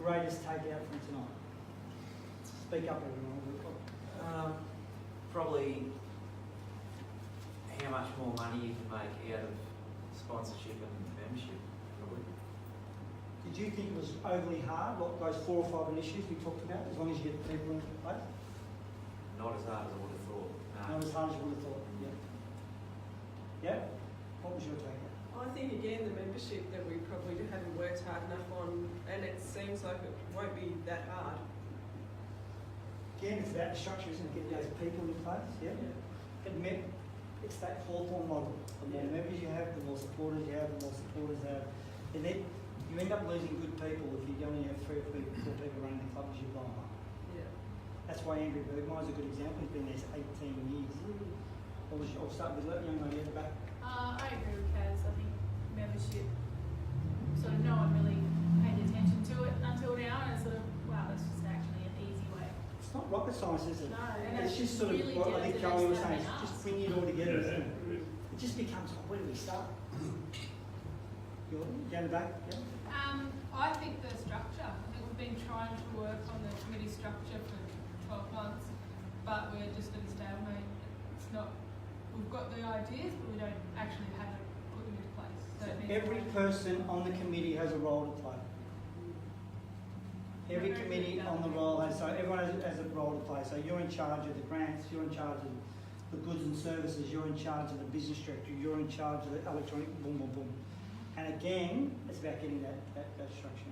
greatest takeout from tonight? Speak up, everyone. Probably how much more money you can make out of sponsorship and membership. Probably. Did you think it was overly hard, what those 4 or 5 initiatives we talked about, as long as you get people into place? Not as hard as I would have thought. No. Not as hard as you would have thought, yeah. Yeah? What was your take? I think again the membership that we probably haven't worked hard enough on, and it seems like it won't be that hard. Again, it's about the structure, isn't it? Getting those people in place, yeah? It's that Hawthorne model. The more members you have, the more supporters you have, and then you end up losing good people if you only have 3 or 4 people running the club as you blow them up. Yeah. That's why Andrew Bergmeyer's a good example. He's been there 18 years. I'll start with the young lady at the back. I agree with Kaz. I think membership, sort of no one really paid attention to it until now, and it's sort of, wow, that's just actually an easy way. It's not rocket science, is it? No, and it's just sort really of what I think down to Charlie was those saying, that it's just ask. bringing it all together, isn't it? It just becomes, where do we start? You're down the back, yeah? I think the structure. I think we've been trying to work on the committee structure for 12 months, but we're just at a stalemate. It's not, we've got the ideas, but we don't actually have it put into place. So it needs Every to- person on the committee has a role to play. Every committee on the role has, so everyone has a role to play. So you're in charge of the grants, you're in charge of the goods and services, you're in charge of the business directory, you're in charge of the electronic boom, boom, boom. And again, it's about getting that structure.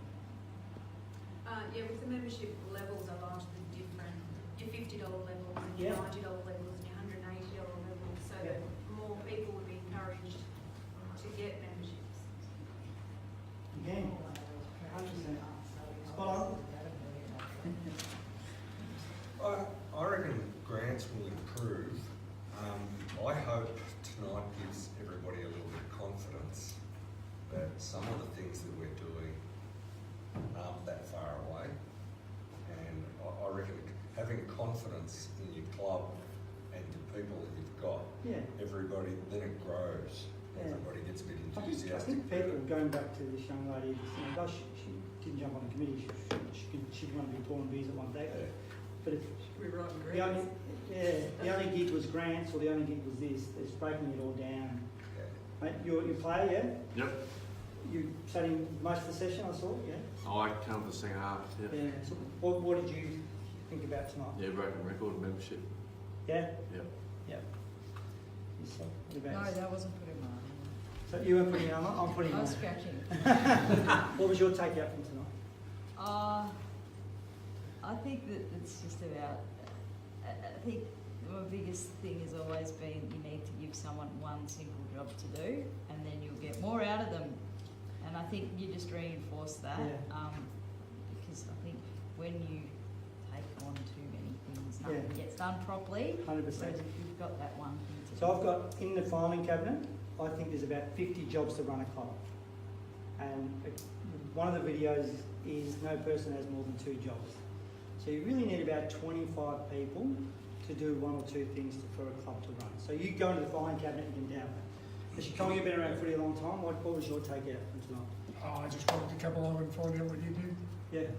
Yeah, with the membership levels are largely different. Your $50 levels and your Yeah. $90 levels and your $180 levels, so Yeah. that more people would be encouraged to get memberships. Again, 100%. Spot on. I reckon grants will improve. I hope tonight gives everybody a little bit of confidence that some of the things that we're doing aren't that far away. And I reckon having confidence in your club and the people that you've got, Yeah. everybody, then it grows. Yeah. Everybody gets a bit I enthusiastic. think people, going back to this young lady, she didn't jump on the committee, she didn't want to be torn bees at one day. Yeah. But if We're writing the only, grants. the only gig was grants or the only gig was this, it's breaking it all down. Yeah. Mate, you play, yeah? Yep. You sat in most of the session, I saw, yeah? I come for the second half. Yep. Yeah. So what did you think about tonight? Yeah, broken record membership. Yeah? Yep. Yeah. So, what No, about that wasn't putting mine. So you weren't putting it on, I'm putting it I on. was scratching. What was your takeout from tonight? I think that it's just about, I think my biggest thing has always been you need to give someone one simple job to do and then you'll get more out of them. And I think you just reinforce that because I think when you take on too many things, nothing gets done properly. 100%. Whereas if you've got that one thing to do. So I've got in the filing cabinet, I think there's about 50 jobs to run a club. And one of the videos is no person has more than 2 jobs. So you really need about 25 people to do 1 or 2 things for a club to run. So you go into the filing cabinet and you can down it. As you told me, you've been around footy a long time. What was your takeout from tonight? I just wanted to come along and find out what you did. Yeah.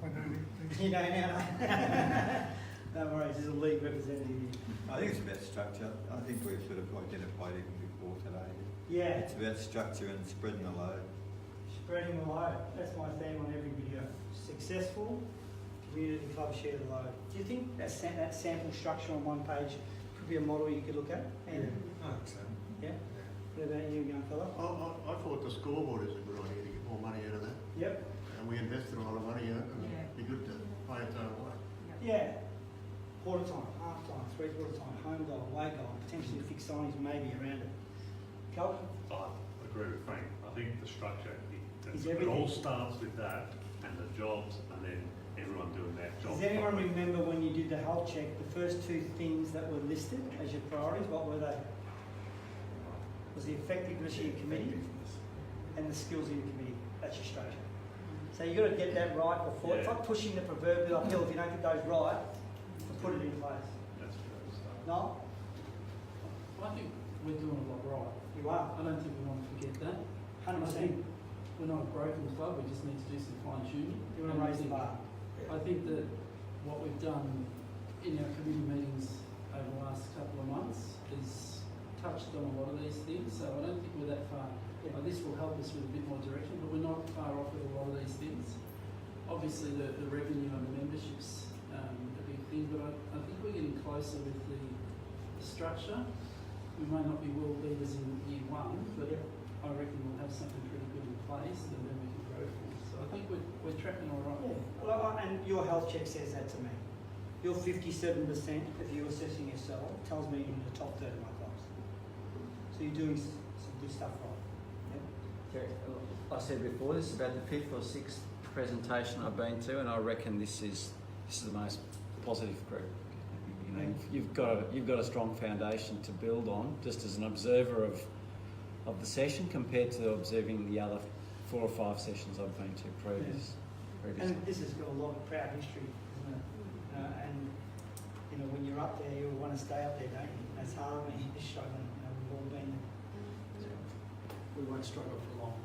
I know you. You know now. No worries, there's a league representative here. I think it's about structure. I think we've sort of identified even before today. Yeah. It's about structure and spreading the load. Spreading the load. That's my theme on every video. Successful community club share the load. Do you think that sample structure on one page could be a model you could look at? Yeah, I think so. Yeah? What about you, young fella? I thought the scoreboard is a good idea to get more money out of that. Yep. And we invested a lot of money in it, and it'd be good to pay its own way. Yeah. Quarter time, half time, 3/4 time, home goal, away goal, potentially fixed signings maybe around it. Cal? I agree with Frank. I think the structure, It all starts with that and the jobs and then everyone doing their job. Does anyone properly. remember when you did the health check, the first 2 things that were listed as your priorities, what were they? Was the effectiveness of your committee and the skills of your committee. That's your structure. So you've got to get that right before. It's like pushing the proverbial uphill. If you don't get those right, to put it in place. That's good stuff. No? I think we're doing a lot right. You are. I don't think we want to forget that. 100%. I think we're not a broken club, we just need to do some fine tuning. You want to raise the bar. I think that what we've done in our committee meetings over the last couple of months is touched on a lot of these things, so I don't think we're that far. This will help us with a bit more direction, but we're not far off with a lot of these things. Obviously, the revenue and the memberships a big thing, but I think we're getting closer with the structure. We may not be world leaders in year one, but I reckon we'll have something pretty good in place, and then we can grow from it. So I think we're tracking all right. Yeah. Well, and your health check says that to me. Your 57% of you assessing yourself tells me you're in the top third of my class. So you're doing some good stuff right. Jerry, I said before, this is about the 5th or 6th presentation I've been to, and I reckon this is the most positive group. You know, you've got a strong foundation to build on, just as an observer of the session compared to observing the other 4 or 5 sessions I've been to previously. And this has got a lot of proud history, isn't it? And you know, when you're up there, you want to stay up there, don't you? That's hard when you're struggling. You know, we've all been there. We won't struggle for long.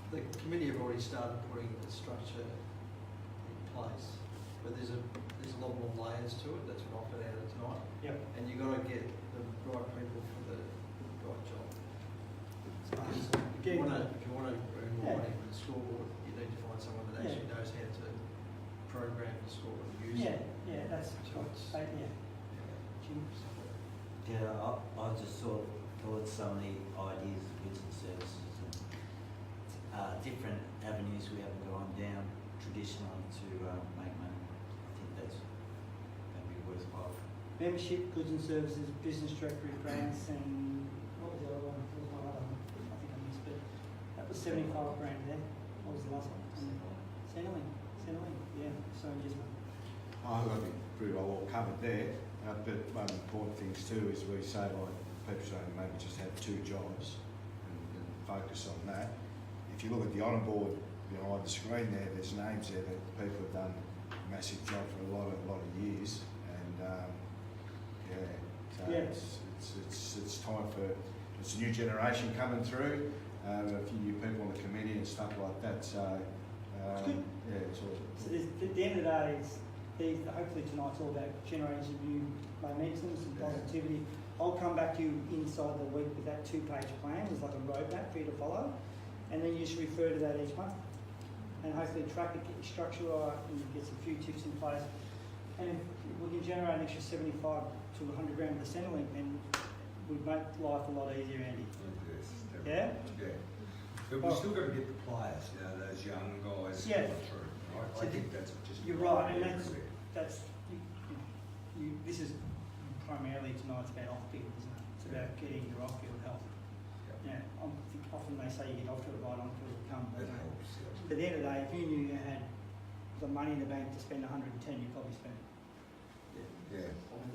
The committee have already started putting the structure in place, but there's a lot more layers to it. That's what I put out of tonight. Yep. And you've got to get the right people for the right job. If you want to earn more money for the school board, you need to find someone that actually knows how to program the school and use it. Yeah, that's what. Yeah. Yeah, I just thought so many ideas of goods and services and different avenues we haven't gone down traditionally to make money. I think that's going to be worthwhile. Membership, goods and services, business directory grants, and what was the other one? What was my other one? I think I missed it. That was 75 grand there. What was the last one? Centrelink. Yeah. So just. I think pretty well all covered there. But one of the important things too is we say like people saying maybe just have 2 jobs and focus on that. If you look at the honour board behind the screen there, there's names there that people have done a massive job for a lot of years, and it's time for it's a new generation coming through, a few new people on the committee and stuff like that. So it's all. So at the end of the day, hopefully tonight's all about generating some new momentum, some positivity. I'll come back to you inside the week with that 2-page plan. There's like a roadmap for you to follow, and then you just refer to that each month, and hopefully track it, get your structure right, and you get some few tips in place. And if we can generate an extra 75 to 100 grand with the Centrelink, then we'd make life a lot easier, Andy. Yes, Yeah? But we've still got to get the players, you know, those young guys coming through, right? I think that's just... You're right, and that's this is primarily tonight's about off-field, isn't it? It's about getting your off-field health. Yeah, I think often they say you get off-field, right on-field will come. But at the end of the day, if you knew you had the money in the bank to spend 110, you'd probably spend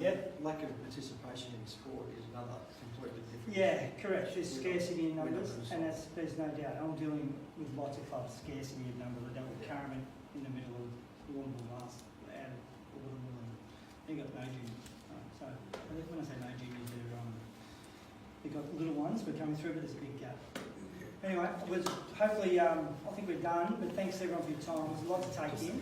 it. Lack of participation in sport is another completely different. Yeah, correct. There's scarcity in numbers, and there's no doubt. I'm dealing with lots of clubs, scarcity of numbers. I dealt with Carmen in the middle of Wollongong last, out of Wollongong. They got no juniors. So when I say no juniors, they've got little ones, but coming through, but there's a big gap. Anyway, hopefully, I think we're done, but thanks everyone for your time. There's a lot to take in.